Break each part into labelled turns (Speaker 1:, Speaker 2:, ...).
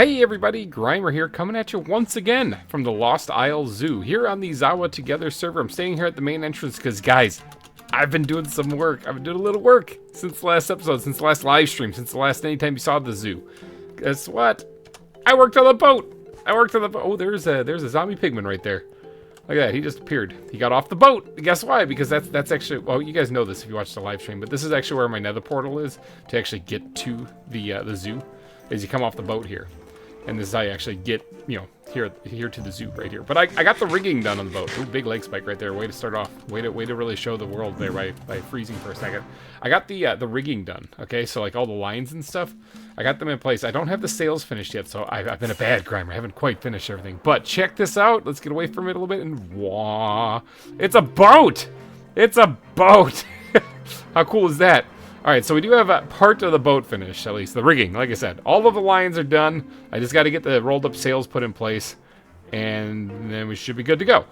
Speaker 1: Hey everybody, GReimer here, coming at you once again from the Lost Isle Zoo, here on the ZAWA Together server. I'm staying here at the main entrance because, guys, I've been doing some work. I've been doing a little work since the last episode, since the last live stream, since the last anytime you saw the zoo. Guess what? I worked on the boat! Oh, there's a zombie pigman right there. Look at that, he just appeared. He got off the boat. Guess why? Because that's actually, well, you guys know this if you watched the live stream, but this is actually where my nether portal is to actually get to the zoo, is you come off the boat here. And this is how you actually get, you know, here to the zoo right here. But I got the rigging done on the boat. Ooh, big leg spike right there. Way to start off. Way to really show the world there by freezing for a second. I got the rigging done. Okay, so like all the lines and stuff, I got them in place. I don't have the sails finished yet, so I've been a bad GReimer. I haven't quite finished everything. But check this out. Let's get away from it a little bit and wah! It's a boat. It's a boat. How cool is that? All right, so we do have a part of the boat finished, at least the rigging. Like I said, all of the lines are done. I just got to get the rolled up sails put in place, and then we should be good to go.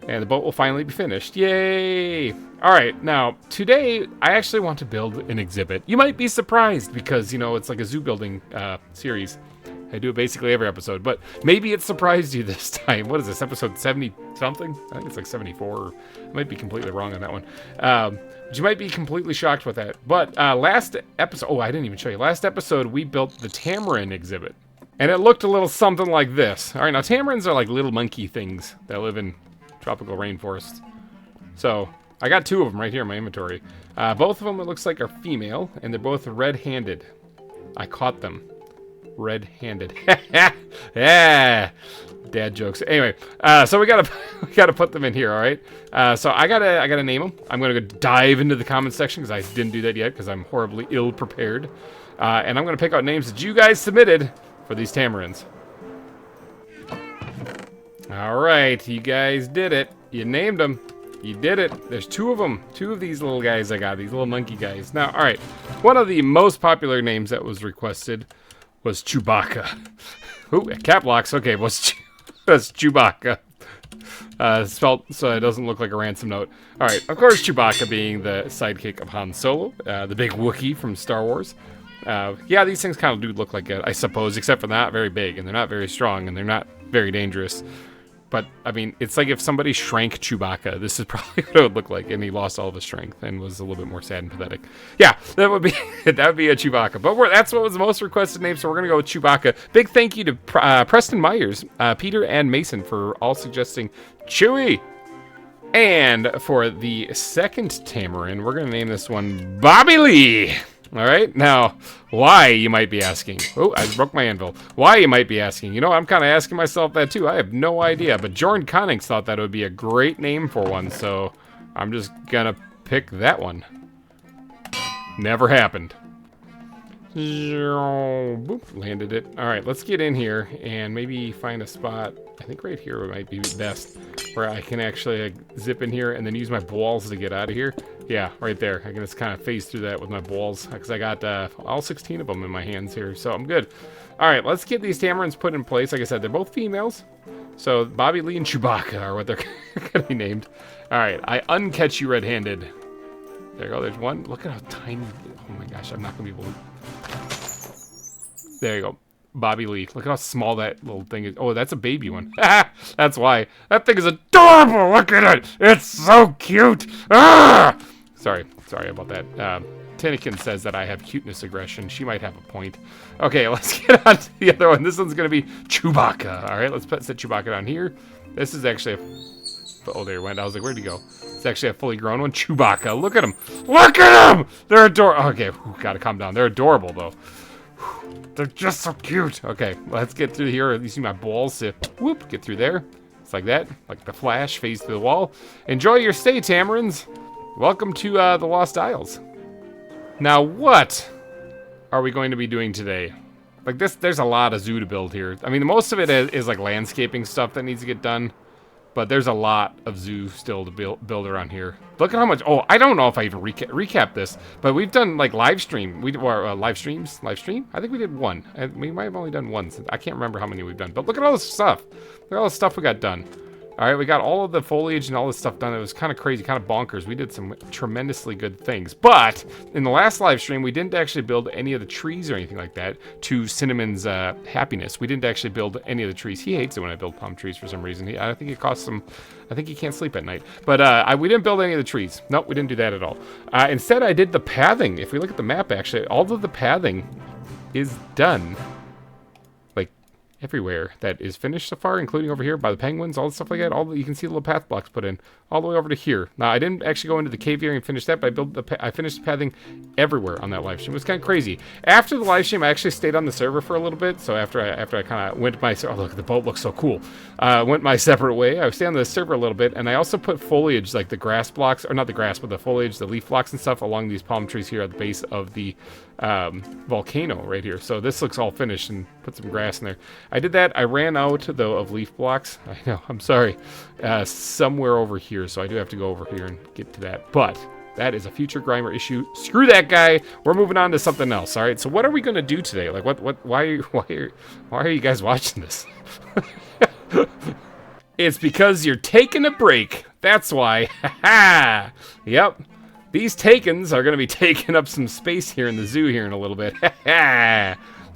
Speaker 1: And the boat will finally be finished. Yay! All right, now today I actually want to build an exhibit. You might be surprised because, you know, it's like a zoo building series. I do it basically every episode, but maybe it surprised you this time. What is this, episode 70-something? I think it's like 74. I might be completely wrong on that one. But you might be completely shocked with that. But last episode, oh, I didn't even show you. Last episode, we built the tamarin exhibit. And it looked a little something like this. All right, now tamarins are like little monkey things that live in tropical rainforests. So I got two of them right here in my inventory. Both of them, it looks like, are female, and they're both red-handed. I caught them. Red-handed. Yeah, dad jokes. Anyway, so we gotta put them in here. All right. So I gotta name them. I'm gonna go dive into the comment section because I didn't do that yet because I'm horribly ill prepared. And I'm gonna pick out names that you guys submitted for these tamarins. All right, you guys did it. You named them. You did it. There's two of them. Two of these little guys I got. These little monkey guys. Now, all right. One of the most popular names that was requested was Chewbacca. Ooh, cap locks. Okay, that's Chewbacca. Spelled so it doesn't look like a ransom note. All right, of course, Chewbacca being the sidekick of Han Solo, the big Wookiee from Star Wars. Yeah, these things kind of do look like it, I suppose, except for they're not very big, and they're not very strong, and they're not very dangerous. But, I mean, it's like if somebody shrank Chewbacca, this is probably what it would look like, and he lost all of his strength and was a little bit more sad and pathetic. Yeah, that would be a Chewbacca. But that's what was the most requested name, so we're going to go with Chewbacca. Big thank you to Preston Myers, Peter, and Mason for all suggesting Chewie. And for the second tamarin, we're going to name this one Bobby Lee. All right, now, why, you might be asking? Oh, I broke my anvil. Why, you might be asking? You know, I'm kind of asking myself that, too. I have no idea, but Jordan Connings thought that would be a great name for one, so I'm just going to pick that one. Never happened. Boop, landed it. All right, let's get in here and maybe find a spot. I think right here might be best, where I can actually zip in here and then use my balls to get out of here. Yeah, right there. I can just kind of phase through that with my balls because I got all 16 of them in my hands here, so I'm good. All right, let's get these tamarins put in place. Like I said, they're both females, so Bobby Lee and Chewbacca are what they're going to be named. All right, I uncatch you red-handed. There you go. There's one. Look at how tiny. Oh my gosh, I'm not going to be able to. There you go. Bobby Lee. Look at how small that little thing is. Oh, that's a baby one. That's why. That thing is adorable. Look at it. It's so cute. Ah! Sorry about that. Takin says that I have cuteness aggression. She might have a point. Okay, let's get on to the other one. This one's going to be Chewbacca. All right, let's set Chewbacca down here. This is actually oh, there he went. I was like, where'd he go? It's actually a fully grown one. Chewbacca. Look at him. Look at him. They're adorable. Okay, gotta calm down. They're adorable, though. They're just so cute. Okay, let's get through here. You see my balls? Whoop, get through there. It's like that. Like the Flash, phase through the wall. Enjoy your stay, tamarins. Welcome to the Lost Isles. Now, what are we going to be doing today? Like this, there's a lot of zoo to build here. I mean, most of it is like landscaping stuff that needs to get done. But there's a lot of zoo still to build around here. Look at how much. Oh, I don't know if I even recap this, but we've done like live stream. Live stream. I think we did one. We might have only done one. I can't remember how many we've done. But look at all this stuff. Look at all the stuff we got done. All right, we got all of the foliage and all this stuff done. It was kind of crazy, kind of bonkers. We did some tremendously good things. But in the last live stream, we didn't actually build any of the trees or anything like that to Cinnamon's happiness. We didn't actually build any of the trees. He hates it when I build palm trees for some reason. I think it costs him... I think he can't sleep at night. But we didn't build any of the trees. Nope, we didn't do that at all. Instead, I did the pathing. If we look at the map, actually, all of the pathing is done. Everywhere that is finished so far, including over here by the penguins, all the stuff like that. You can see the little path blocks put in all the way over to here. Now, I didn't actually go into the cave area and finish that, but I finished the pathing everywhere on that live stream. It was kind of crazy. After the live stream, I actually stayed on the server for a little bit. So after I kind of went my... Oh, look, the boat looks so cool. Went my separate way. I stayed on the server a little bit, and I also put foliage, like the grass blocks, or not the grass, but the foliage, the leaf blocks and stuff along these palm trees here at the base of the volcano right here. So this looks all finished, and put some grass in there. I did that. I ran out, though, of leaf blocks. I know, I'm sorry. Somewhere over here, so I do have to go over here and get to that. But that is a future GReimer issue. Screw that guy. We're moving on to something else, all right? So what are we going to do today? Like, why are you guys watching this? It's because you're taking a break. That's why. Ha-ha! Yep. These Takins are going to be taking up some space here in the zoo here in a little bit.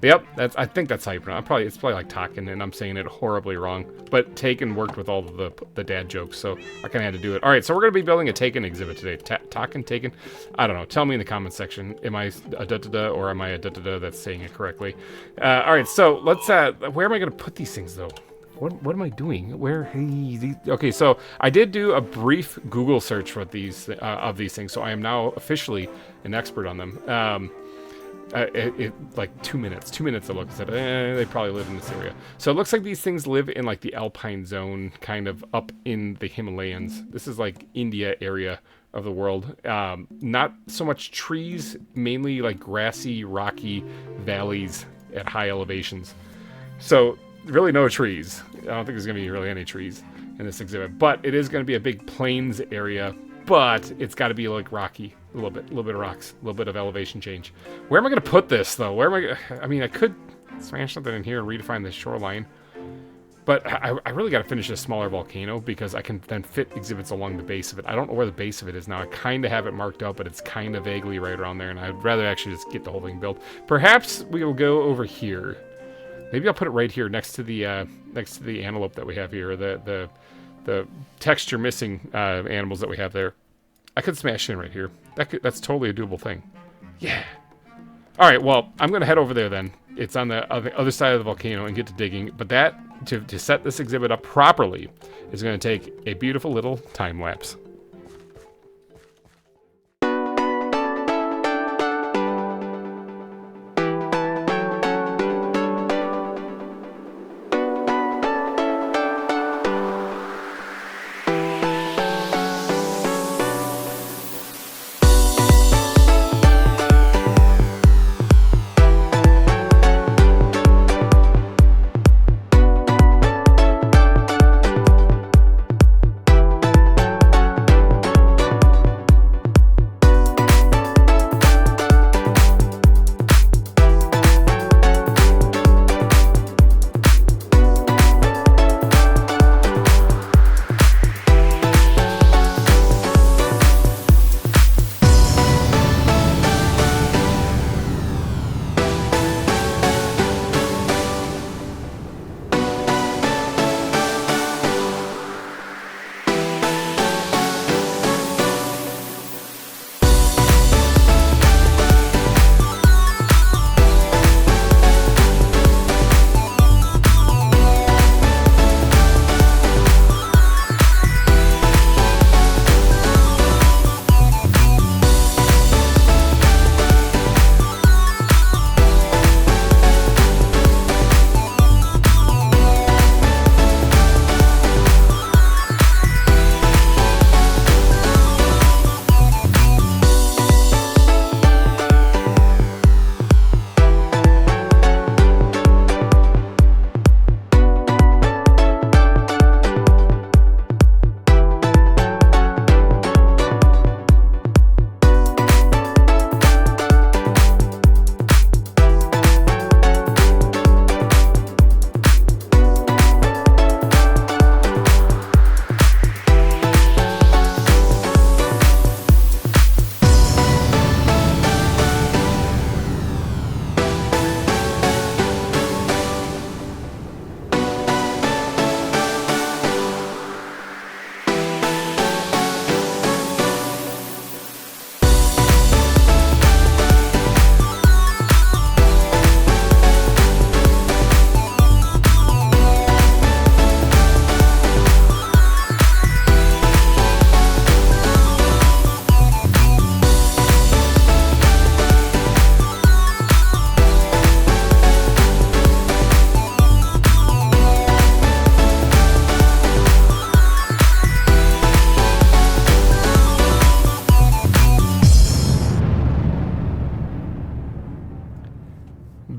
Speaker 1: Yep, I think that's how you pronounce it. It's probably like Takin, and I'm saying it horribly wrong. But Takin worked with all of the dad jokes, so I kind of had to do it. All right, so we're going to be building a Takin exhibit today. Takin? I don't know. Tell me in the comments section. Am I a da-da-da, or am I a da-da-da that's saying it correctly? All right, so let's... where am I going to put these things, though? What am I doing? Okay, so I did do a brief Google search for these of these things, so I am now officially an expert on them. Like 2 minutes. 2 minutes I looked and said, they probably live in this area. So it looks like these things live in like the alpine zone, kind of up in the Himalayas. This is like India area of the world. Not so much trees, mainly like grassy, rocky valleys at high elevations. So really no trees. I don't think there's going to be really any trees in this exhibit, but it is going to be a big plains area, but it's got to be like rocky, a little bit of rocks, a little bit of elevation change. Where am I going to put this though? I mean, I could smash something in here and redefine the shoreline, but I really got to finish this smaller volcano because I can then fit exhibits along the base of it. I don't know where the base of it is now. I kind of have it marked out, but it's kind of vaguely right around there, and I'd rather actually just get the whole thing built. Perhaps we will go over here. Maybe I'll put it right here next to the antelope that we have here, the texture missing animals that we have there. I could smash in right here. That's totally a doable thing. Yeah. All right. Well, I'm gonna head over there then. It's on the other side of the volcano and get to digging. But that to set this exhibit up properly is going to take a beautiful little time lapse.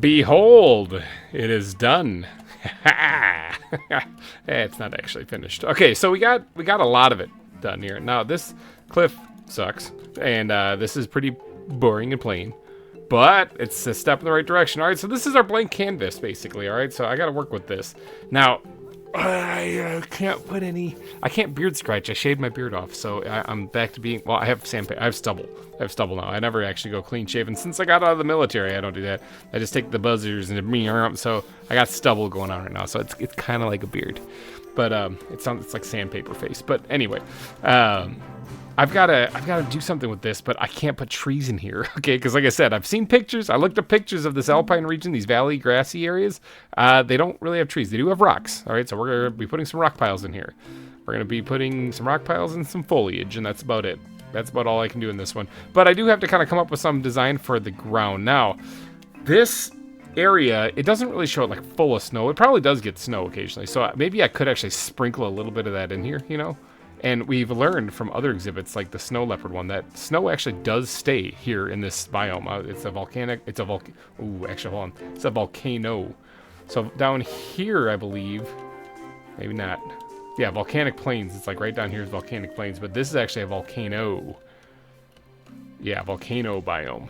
Speaker 1: Behold, it is done. It's not actually finished. Okay, so we got a lot of it done here. Now this cliff sucks, and this is pretty boring and plain, but it's a step in the right direction. All right, so this is our blank canvas basically. All right, so I got to work with this now. I can't put any. I can't beard scratch. I shaved my beard off, so I'm back to being. Well, I have sandpaper. I have stubble. I have stubble now. I never actually go clean shaven since I got out of the military. I don't do that. I just take the buzzers and so I got stubble going on right now. So it's kind of like a beard, but it's like sandpaper face. But anyway, I've got to do something with this, but I can't put trees in here, okay? Because like I said, I've seen pictures. I looked up pictures of this alpine region, these valley grassy areas. They don't really have trees. They do have rocks, all right? So we're going to be putting some rock piles in here. We're going to be putting some rock piles and some foliage, and that's about it. That's about all I can do in this one. But I do have to kind of come up with some design for the ground. Now, this area, it doesn't really show it like full of snow. It probably does get snow occasionally. So maybe I could actually sprinkle a little bit of that in here, you know? And we've learned from other exhibits, like the snow leopard one, that snow actually does stay here in this biome. It's a volcano. So down here, I believe, maybe not. Yeah, volcanic plains. It's like right down here is volcanic plains, but this is actually a volcano. Yeah, volcano biome.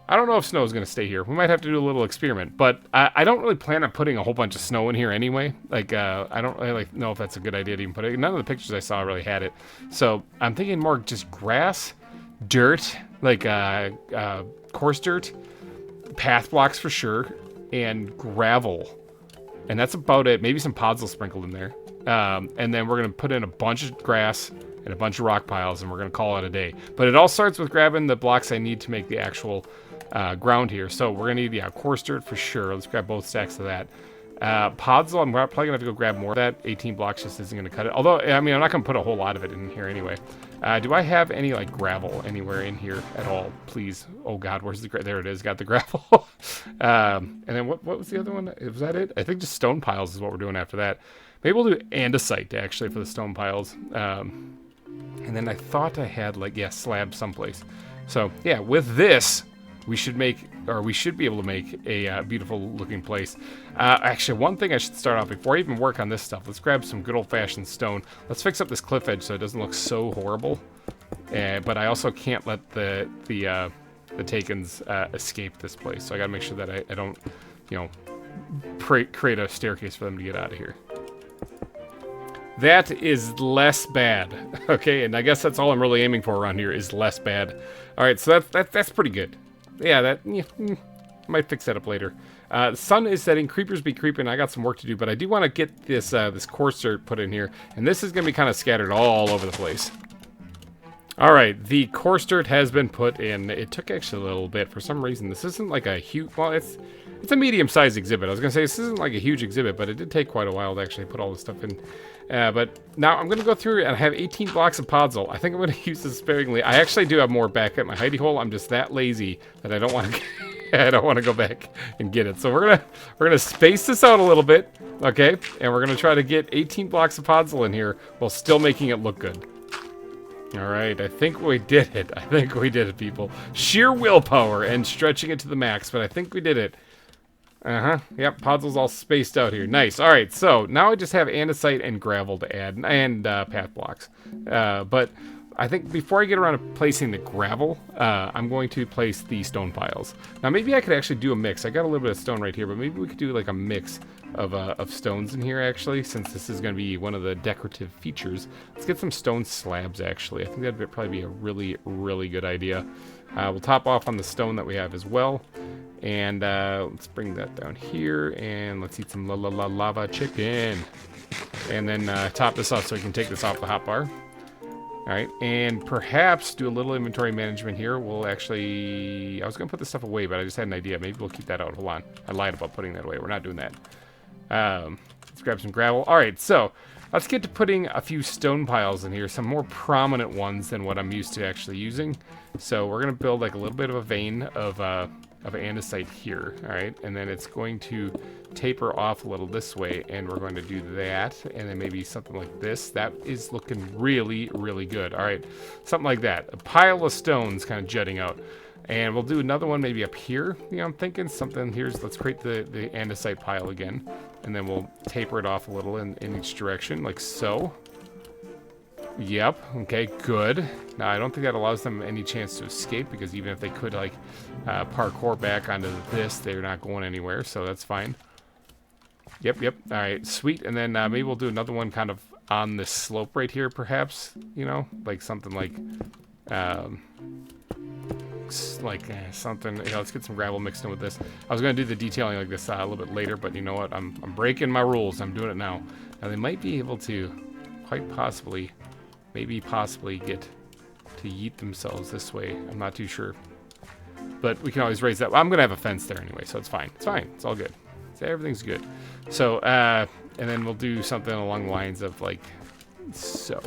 Speaker 1: I don't know if snow is going to stay here. We might have to do a little experiment, but I don't really plan on putting a whole bunch of snow in here anyway. Like, I don't really know if that's a good idea to even put it. None of the pictures I saw really had it. So I'm thinking more just grass, dirt, like coarse dirt, path blocks for sure, and gravel. And that's about it. Maybe some podzol sprinkled in there. And then we're going to put in a bunch of grass and a bunch of rock piles, and we're going to call it a day. But it all starts with grabbing the blocks I need to make the actual ground here. So we're going to need, coarse dirt for sure. Let's grab both stacks of that. Podzol, I'm probably going to have to go grab more of that. 18 blocks just isn't going to cut it. Although, I mean, I'm not going to put a whole lot of it in here anyway. Do I have any, like, gravel anywhere in here at all? Please. Oh, God, where's the there it is. Got the gravel. And then what was the other one? Was that it? I think just stone piles is what we're doing after that. Maybe we'll do andesite, actually, for the stone piles. And then I thought I had, like, slab someplace. So, yeah, with this, we should be able to make a beautiful looking place. Actually, one thing I should start off before I even work on this stuff. Let's grab some good old-fashioned stone. Let's fix up this cliff edge so it doesn't look so horrible. But I also can't let the Takins escape this place. So I gotta make sure that I don't, create a staircase for them to get out of here. That is less bad, okay? And I guess that's all I'm really aiming for around here is less bad. All right, so that's pretty good. Yeah, might fix that up later. The sun is setting, creepers be creeping. I got some work to do, but I do want to get this this coarse dirt put in here, and this is going to be kind of scattered all over the place. All right, the coarse dirt has been put in. It took actually a little bit for some reason. This isn't like a huge. Well, it's a medium-sized exhibit. I was going to say this isn't like a huge exhibit, but it did take quite a while to actually put all this stuff in. But now I'm going to go through and I have 18 blocks of podzol. I think I'm going to use this sparingly. I actually do have more back at my hidey hole. I'm just that lazy that I don't want to. I don't want to go back and get it. So we're gonna space this out a little bit, okay? And we're gonna try to get 18 blocks of podzol in here while still making it look good. All right, I think we did it. I think we did it, people. Sheer willpower and stretching it to the max, but I think we did it. Yep, podzol's all spaced out here. Nice. All right, so now I just have andesite and gravel to add, and path blocks. But I think before I get around to placing the gravel, I'm going to place the stone piles. Now, maybe I could actually do a mix. I got a little bit of stone right here, but maybe we could do like a mix of stones in here, actually, since this is going to be one of the decorative features. Let's get some stone slabs, actually. I think that would probably be a really, really good idea. We'll top off on the stone that we have as well. And let's bring that down here, and let's eat some lava chicken. And then top this off so we can take this off the hotbar. All right, and perhaps do a little inventory management here. We'll actually, I was gonna put this stuff away, but I just had an idea. Maybe we'll keep that out. Hold on, I lied about putting that away. We're not doing that. Let's grab some gravel. All right, so let's get to putting a few stone piles in here, some more prominent ones than what I'm used to actually using. So we're gonna build like a little bit of a vein of andesite here, all right? And then it's going to taper off a little this way, and we're going to do that, and then maybe something like this. That is looking really, really good. All right, something like that. A pile of stones kind of jutting out. And we'll do another one maybe up here. You know, I'm thinking something here's, let's create the andesite pile again. And then we'll taper it off a little in each direction, like so. Yep, okay, good. Now, I don't think that allows them any chance to escape, because even if they could, like, parkour back onto this, they're not going anywhere, so that's fine. Yep, all right, sweet. And then maybe we'll do another one kind of on this slope right here, perhaps, you know, like something like, something, you know, let's get some gravel mixed in with this. I was going to do the detailing like this a little bit later, but you know what, I'm breaking my rules. I'm doing it now. Now, they might be able to, quite possibly, maybe possibly get to yeet themselves this way. I'm not too sure. But we can always raise that. Well, I'm going to have a fence there anyway, so it's fine. It's fine. It's all good. So everything's good. So, and then we'll do something along the lines of like so.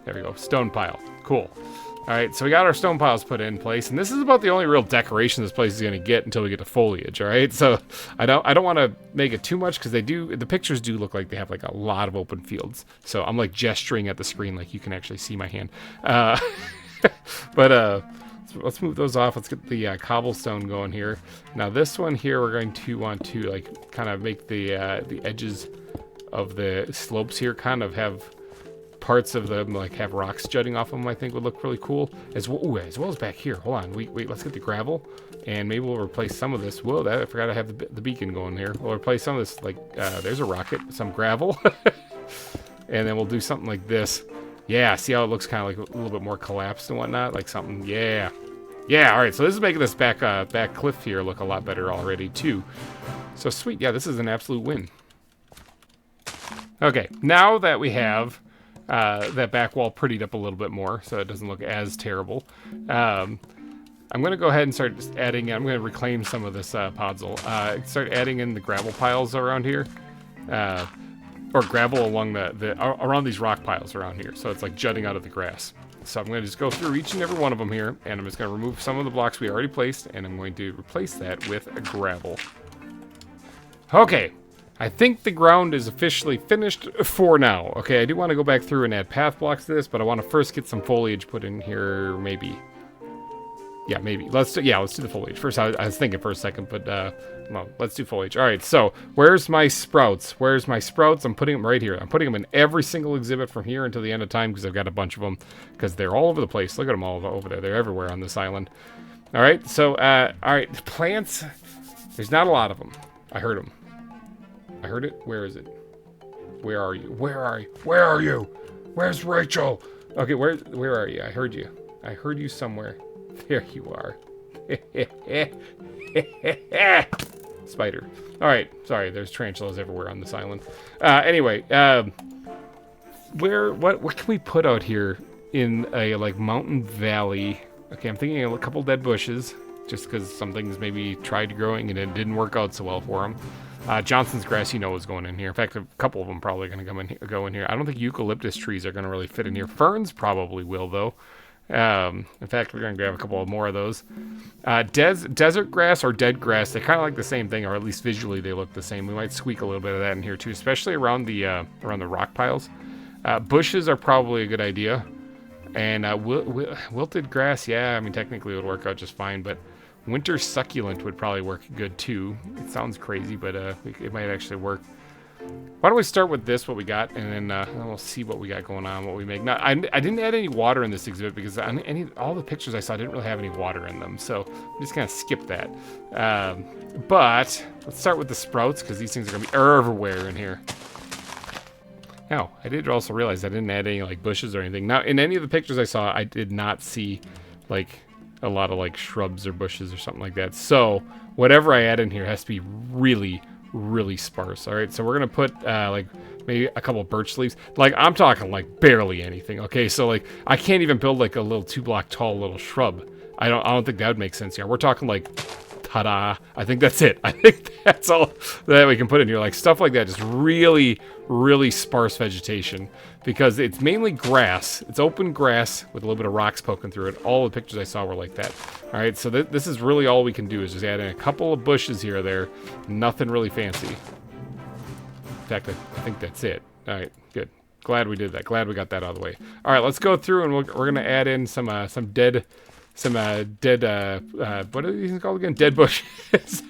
Speaker 1: There we go. Stone pile. Cool. All right, so we got our stone piles put in place, and this is about the only real decoration this place is going to get until we get to foliage. All right, so I don't want to make it too much, because the pictures do look like they have like a lot of open fields. So I'm like gesturing at the screen like you can actually see my hand. But let's move those off. Let's get the cobblestone going here. Now this one here, we're going to want to like kind of make the edges of the slopes here kind of have parts of them like have rocks jutting off them. I think would look really cool as well. As well as back here. Hold on, wait. Let's get the gravel, and maybe we'll replace some of this. Whoa, I forgot I have the beacon going here. We'll replace some of this. Like there's a rocket, some gravel, and then we'll do something like this. Yeah, see how it looks kind of like a little bit more collapsed and whatnot, like something. Yeah. All right, so this is making this back cliff here look a lot better already too. So sweet. Yeah, this is an absolute win. Okay, now that we have that back wall prettied up a little bit more, so it doesn't look as terrible. I'm going to go ahead and start adding. I'm going to reclaim some of this podzol. Start adding in the gravel piles around here, or gravel along around these rock piles around here. So it's like jutting out of the grass. So I'm going to just go through each and every one of them here, and I'm just going to remove some of the blocks we already placed, and I'm going to replace that with gravel. Okay. I think the ground is officially finished for now. Okay, I do want to go back through and add path blocks to this, but I want to first get some foliage put in here, maybe. Yeah, maybe. Let's do the foliage. First, I was thinking for a second, but no, let's do foliage. All right, so where's my sprouts? I'm putting them right here. I'm putting them in every single exhibit from here until the end of time, because I've got a bunch of them, because they're all over the place. Look at them all over there. They're everywhere on this island. All right, so, all right, plants. There's not a lot of them. I heard them. I heard it. Where is it? Where are you? Where's Rachel? Okay, where are you? I heard you. I heard you somewhere. There you are. Spider. All right. Sorry, there's tarantulas everywhere on this island. Anyway, what can we put out here in a like mountain valley? Okay, I'm thinking of a couple dead bushes, just because some things maybe tried growing and it didn't work out so well for them. Johnson's grass, you know, is going in here. In fact, a couple of them probably going to go in here. I don't think eucalyptus trees are going to really fit in here. Ferns probably will, though. In fact, we're going to grab a couple more of those. Desert grass or dead grass, they kind of like the same thing, or at least visually they look the same. We might squeak a little bit of that in here, too, especially around the rock piles. Bushes are probably a good idea. And wilted grass, yeah, I mean, technically it would work out just fine, but winter succulent would probably work good too. It sounds crazy, but it might actually work. Why don't we start with this, what we got, and then we'll see what we got going on, what we make. Now, I didn't add any water in this exhibit because all the pictures I saw didn't really have any water in them, so I'm just going to skip that. But let's start with the sprouts, because these things are going to be everywhere in here. Now, I did also realize I didn't add any like bushes or anything. Now, in any of the pictures I saw, I did not see like a lot of like shrubs or bushes or something like that. So whatever I add in here has to be really, really sparse. All right, so we're gonna put like maybe a couple of birch leaves. Like I'm talking like barely anything. Okay, so like I can't even build like a little 2-block tall little shrub. I don't think that would make sense here. We're talking like, ta-da! I think that's it. I think that's all that we can put in here. Like stuff like that, just really, really sparse vegetation, because it's mainly grass. It's open grass with a little bit of rocks poking through it. All the pictures I saw were like that. All right, so this is really all we can do is just add in a couple of bushes here or there. Nothing really fancy. In fact, I think that's it. All right, good. Glad we did that. Glad we got that out of the way. All right, let's go through and we're gonna add in some dead dead, what are these called again? Dead bushes.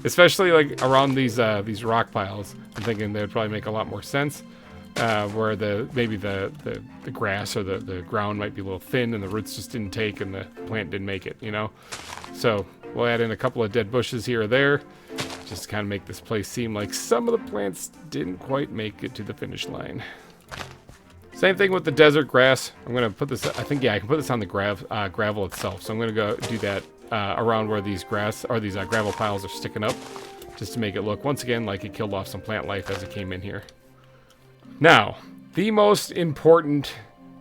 Speaker 1: Especially like around these rock piles. I'm thinking they would probably make a lot more sense. Where maybe the grass or the ground might be a little thin and the roots just didn't take and the plant didn't make it, you know? So we'll add in a couple of dead bushes here or there, just to kind of make this place seem like some of the plants didn't quite make it to the finish line. Same thing with the desert grass. I'm going to put this, I think, yeah, I can put this on the gravel itself. So I'm going to go do that around where these gravel piles are sticking up, just to make it look, once again, like it killed off some plant life as it came in here. Now, the most important,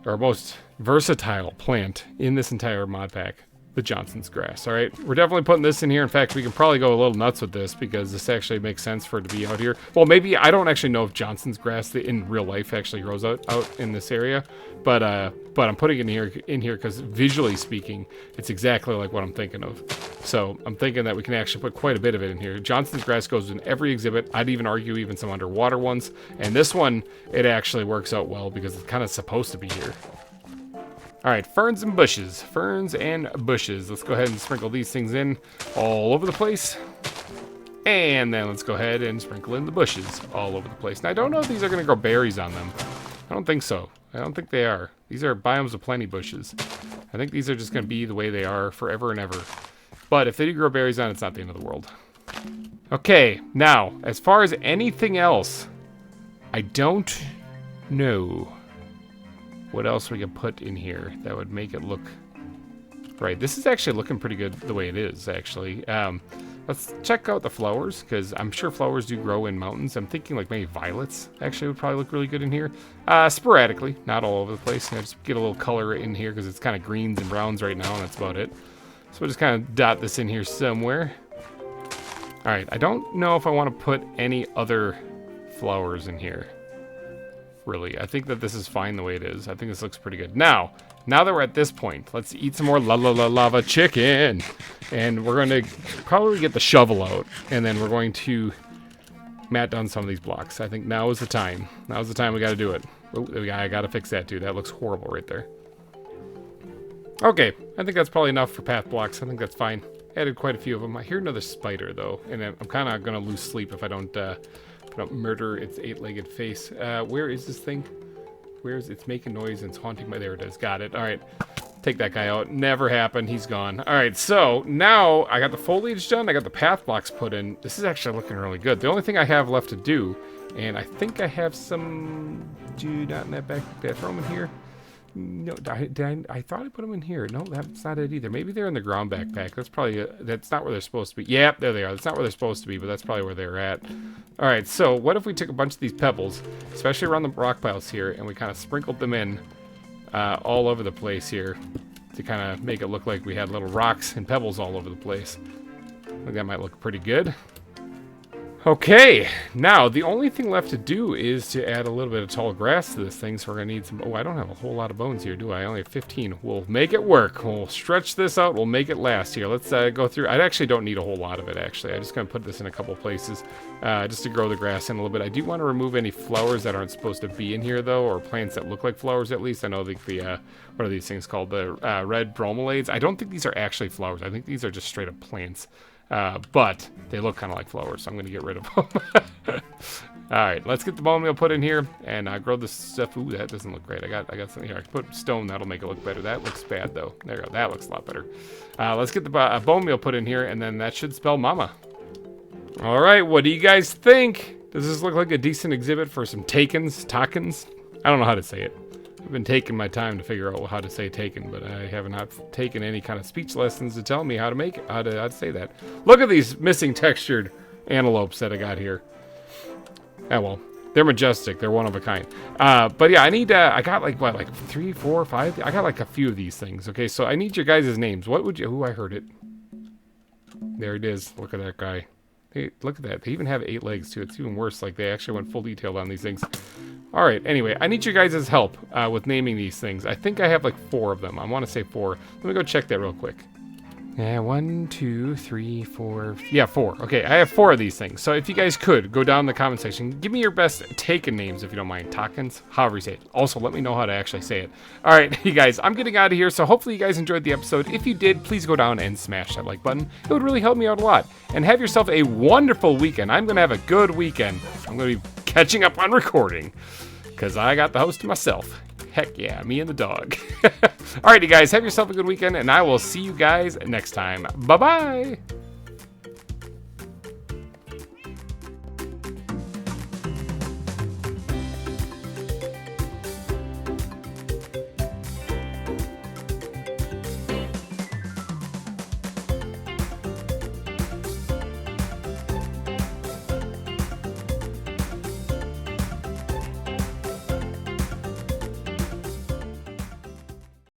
Speaker 1: or most versatile plant in this entire mod pack, the Johnson's grass. All right, we're definitely putting this in here. In fact, we can probably go a little nuts with this because this actually makes sense for it to be out here. Well, maybe, I don't actually know if Johnson's grass in real life actually grows out in this area, but I'm putting it in here because visually speaking, it's exactly like what I'm thinking of. So I'm thinking that we can actually put quite a bit of it in here. Johnson's grass goes in every exhibit. I'd even argue even some underwater ones. And this one, it actually works out well because it's kind of supposed to be here. All right, ferns and bushes. Ferns and bushes. Let's go ahead and sprinkle these things in all over the place. And then let's go ahead and sprinkle in the bushes all over the place. Now, I don't know if these are going to grow berries on them. I don't think so. I don't think they are. These are biomes of plenty bushes. I think these are just going to be the way they are forever and ever. But if they do grow berries on, it's not the end of the world. Okay, now, as far as anything else, I don't know what else we can put in here that would make it look right. This is actually looking pretty good the way it is, actually. Let's check out the flowers, because I'm sure flowers do grow in mountains. I'm thinking like maybe violets actually would probably look really good in here. Sporadically, not all over the place. Just get a little color in here because it's kind of greens and browns right now, and that's about it. So we'll just kind of dot this in here somewhere. All right, I don't know if I want to put any other flowers in here. Really, I think that this is fine the way it is. I think this looks pretty good. Now that we're at this point, let's eat some more lava chicken. And we're going to probably get the shovel out. And then we're going to mat down some of these blocks. I think now is the time. Now is the time we got to do it. Oh, I got to fix that too. That looks horrible right there. Okay, I think that's probably enough for path blocks. I think that's fine. Added quite a few of them. I hear another spider though. And I'm kind of going to lose sleep if I don't murder its 8-legged face. Where is this thing? Where is it? It's making noise and it's haunting my... There it is. Got it. All right. Take that guy out. Never happened. He's gone. All right. So now I got the foliage done. I got the path blocks put in. This is actually looking really good. The only thing I have left to do, and I think I have some... not in that bathroom in here. No, I thought I put them in here. No, that's not it either. Maybe they're in the ground backpack. That's probably, that's not where they're supposed to be. Yeah, there they are. That's not where they're supposed to be, but that's probably where they're at. All right, so what if we took a bunch of these pebbles, especially around the rock piles here, and we kind of sprinkled them in all over the place here to kind of make it look like we had little rocks and pebbles all over the place. I think that might look pretty good. Okay, now the only thing left to do is to add a little bit of tall grass to this thing, so we're going to need some... Oh, I don't have a whole lot of bones here, do I? I only have 15. We'll make it work. We'll stretch this out. We'll make it last here. Let's go through... I actually don't need a whole lot of it, actually. I'm just going to put this in a couple places just to grow the grass in a little bit. I do want to remove any flowers that aren't supposed to be in here, though, or plants that look like flowers, at least. I know the what are these things called? The red bromeliads. I don't think these are actually flowers. I think these are just straight up plants. But they look kind of like flowers, so I'm going to get rid of them. Alright, let's get the bone meal put in here and grow this stuff. Ooh, that doesn't look great. I got something here. I can put stone. That'll make it look better. That looks bad, though. There you go. That looks a lot better. Let's get the bone meal put in here, and then that should spell mama. Alright, what do you guys think? Does this look like a decent exhibit for some Takins? I don't know how to say it. I've been taking my time to figure out how to say Takin, but I have not taken any kind of speech lessons to tell me how to make it, how to say that. Look at these missing textured antelopes that I got here. Oh well, they're majestic. They're one of a kind. But yeah, I need. I got like what, like 3, 4, 5. I got like a few of these things. Okay, so I need your guys' names. What would you? Ooh, I heard it. There it is. Look at that guy. Hey, look at that. They even have 8 legs too. It's even worse. Like they actually went full detail on these things. All right, anyway, I need your guys' help with naming these things. I think I have like 4 of them. I want to say 4. Let me go check that real quick. Yeah, 1, 2, 3, 4. Yeah, 4. Okay, I have 4 of these things. So if you guys could go down in the comment section, give me your best Takin names if you don't mind. Takins, however you say it. Also, let me know how to actually say it. All right, you guys, I'm getting out of here. So hopefully you guys enjoyed the episode. If you did, please go down and smash that like button. It would really help me out a lot. And have yourself a wonderful weekend. I'm going to have a good weekend. I'm going to be catching up on recording because I got the host to myself. Heck yeah, me and the dog. Alrighty, guys, have yourself a good weekend, and I will see you guys next time. Bye-bye.